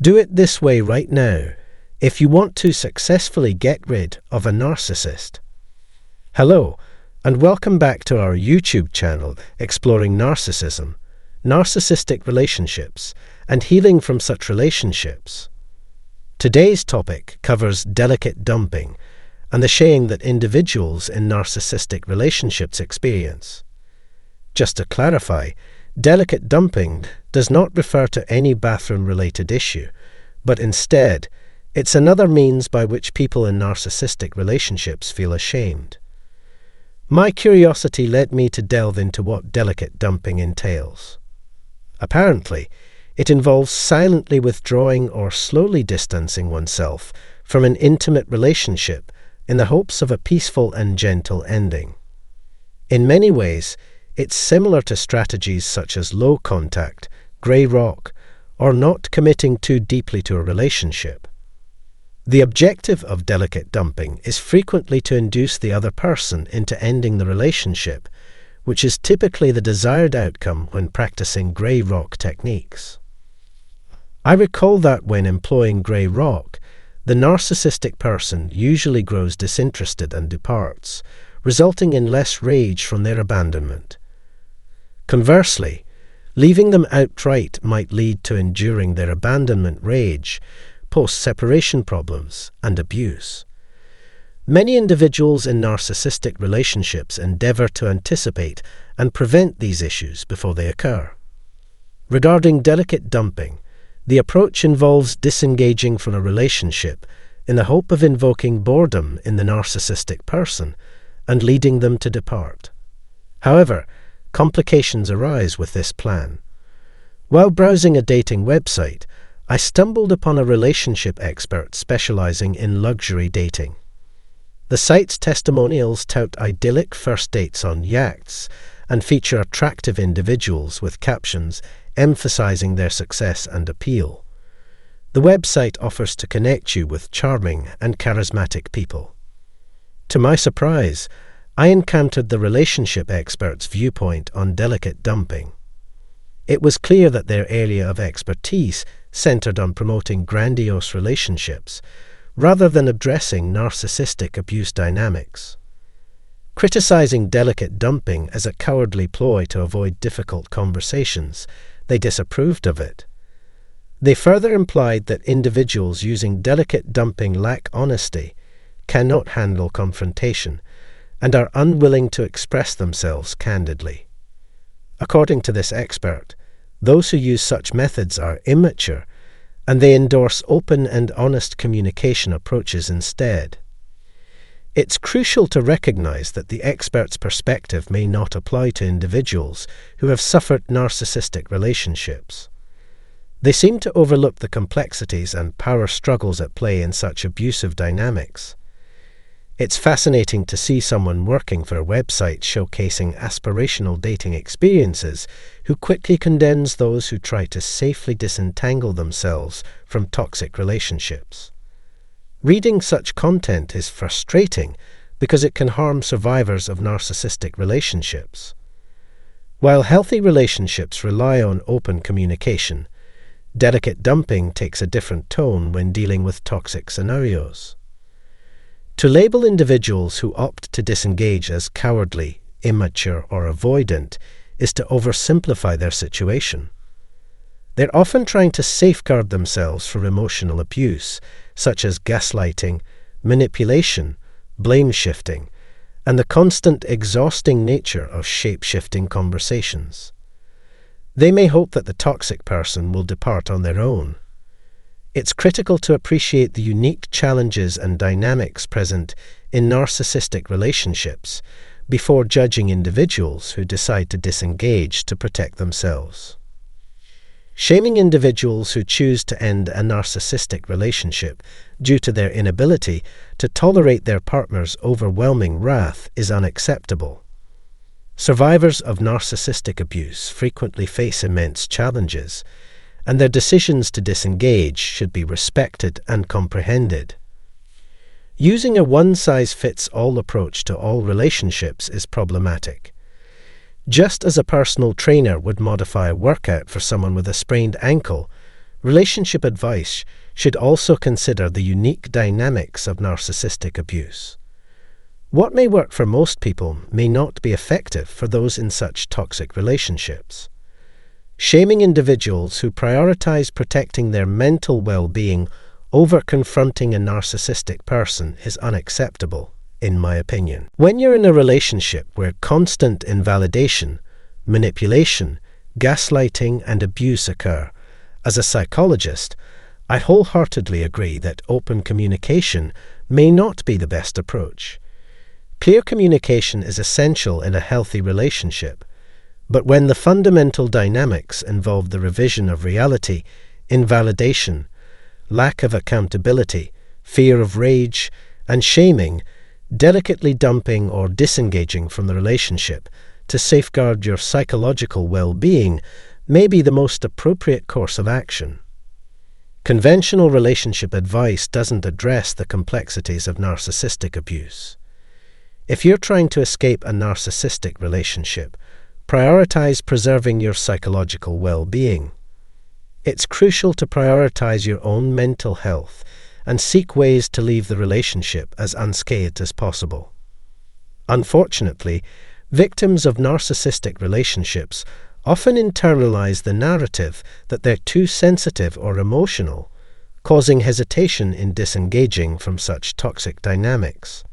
Do it this way right now if you want to successfully get rid of a narcissist. Hello, and welcome back to our YouTube channel exploring narcissism, narcissistic relationships, and healing from such relationships. Today's topic covers delicate dumping and the shame that individuals in narcissistic relationships experience. Just to clarify, delicate dumping does not refer to any bathroom-related issue, but instead, it's another means by which people in narcissistic relationships feel ashamed. My curiosity led me to delve into what delicate dumping entails. Apparently, it involves silently withdrawing or slowly distancing oneself from an intimate relationship in the hopes of a peaceful and gentle ending. In many ways, it's similar to strategies such as low contact, grey rock, or not committing too deeply to a relationship. The objective of delicate dumping is frequently to induce the other person into ending the relationship, which is typically the desired outcome when practicing grey rock techniques. I recall that when employing grey rock, the narcissistic person usually grows disinterested and departs, resulting in less rage from their abandonment. Conversely, leaving them outright might lead to enduring their abandonment rage, post-separation problems, and abuse. Many individuals in narcissistic relationships endeavor to anticipate and prevent these issues before they occur. Regarding delicate dumping, the approach involves disengaging from a relationship in the hope of invoking boredom in the narcissistic person and leading them to depart. However, complications arise with this plan. While browsing a dating website, I stumbled upon a relationship expert specializing in luxury dating. The site's testimonials tout idyllic first dates on yachts and feature attractive individuals with captions emphasizing their success and appeal. The website offers to connect you with charming and charismatic people. To my surprise, I encountered the relationship expert's viewpoint on delicate dumping. It was clear that their area of expertise centered on promoting grandiose relationships, rather than addressing narcissistic abuse dynamics. Criticizing delicate dumping as a cowardly ploy to avoid difficult conversations, they disapproved of it. They further implied that individuals using delicate dumping lack honesty, cannot handle confrontation, and are unwilling to express themselves candidly. According to this expert, those who use such methods are immature, and they endorse open and honest communication approaches instead. It's crucial to recognize that the expert's perspective may not apply to individuals who have suffered narcissistic relationships. They seem to overlook the complexities and power struggles at play in such abusive dynamics. It's fascinating to see someone working for a website showcasing aspirational dating experiences who quickly condemns those who try to safely disentangle themselves from toxic relationships. Reading such content is frustrating because it can harm survivors of narcissistic relationships. While healthy relationships rely on open communication, delicate dumping takes a different tone when dealing with toxic scenarios. To label individuals who opt to disengage as cowardly, immature, or avoidant is to oversimplify their situation. They're often trying to safeguard themselves from emotional abuse, such as gaslighting, manipulation, blame-shifting, and the constant exhausting nature of shape-shifting conversations. They may hope that the toxic person will depart on their own. It's critical to appreciate the unique challenges and dynamics present in narcissistic relationships before judging individuals who decide to disengage to protect themselves. Shaming individuals who choose to end a narcissistic relationship due to their inability to tolerate their partner's overwhelming wrath is unacceptable. Survivors of narcissistic abuse frequently face immense challenges, and their decisions to disengage should be respected and comprehended. Using a one-size-fits-all approach to all relationships is problematic. Just as a personal trainer would modify a workout for someone with a sprained ankle, relationship advice should also consider the unique dynamics of narcissistic abuse. What may work for most people may not be effective for those in such toxic relationships. Shaming individuals who prioritize protecting their mental well-being over confronting a narcissistic person is unacceptable, in my opinion. When you're in a relationship where constant invalidation, manipulation, gaslighting, and abuse occur, as a psychologist, I wholeheartedly agree that open communication may not be the best approach. Clear communication is essential in a healthy relationship, but when the fundamental dynamics involve the revision of reality, invalidation, lack of accountability, fear of rage, and shaming, delicately dumping or disengaging from the relationship to safeguard your psychological well-being may be the most appropriate course of action. Conventional relationship advice doesn't address the complexities of narcissistic abuse. If you're trying to escape a narcissistic relationship, prioritize preserving your psychological well-being. It's crucial to prioritize your own mental health and seek ways to leave the relationship as unscathed as possible. Unfortunately, victims of narcissistic relationships often internalize the narrative that they're too sensitive or emotional, causing hesitation in disengaging from such toxic dynamics.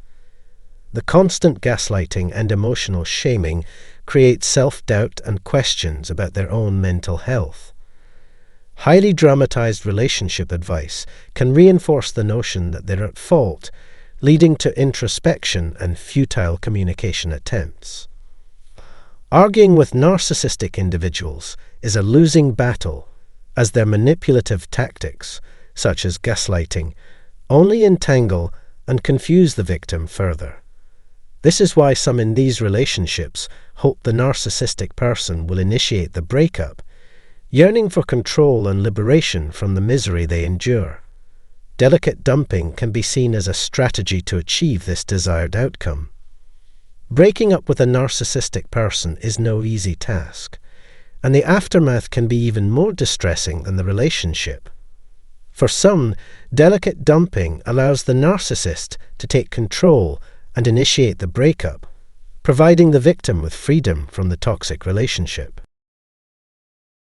The constant gaslighting and emotional shaming create self-doubt and questions about their own mental health. Highly dramatized relationship advice can reinforce the notion that they're at fault, leading to introspection and futile communication attempts. Arguing with narcissistic individuals is a losing battle, as their manipulative tactics, such as gaslighting, only entangle and confuse the victim further. This is why some in these relationships hope the narcissistic person will initiate the breakup, yearning for control and liberation from the misery they endure. Delicate dumping can be seen as a strategy to achieve this desired outcome. Breaking up with a narcissistic person is no easy task, and the aftermath can be even more distressing than the relationship. For some, delicate dumping allows the narcissist to take control and initiate the breakup, providing the victim with freedom from the toxic relationship.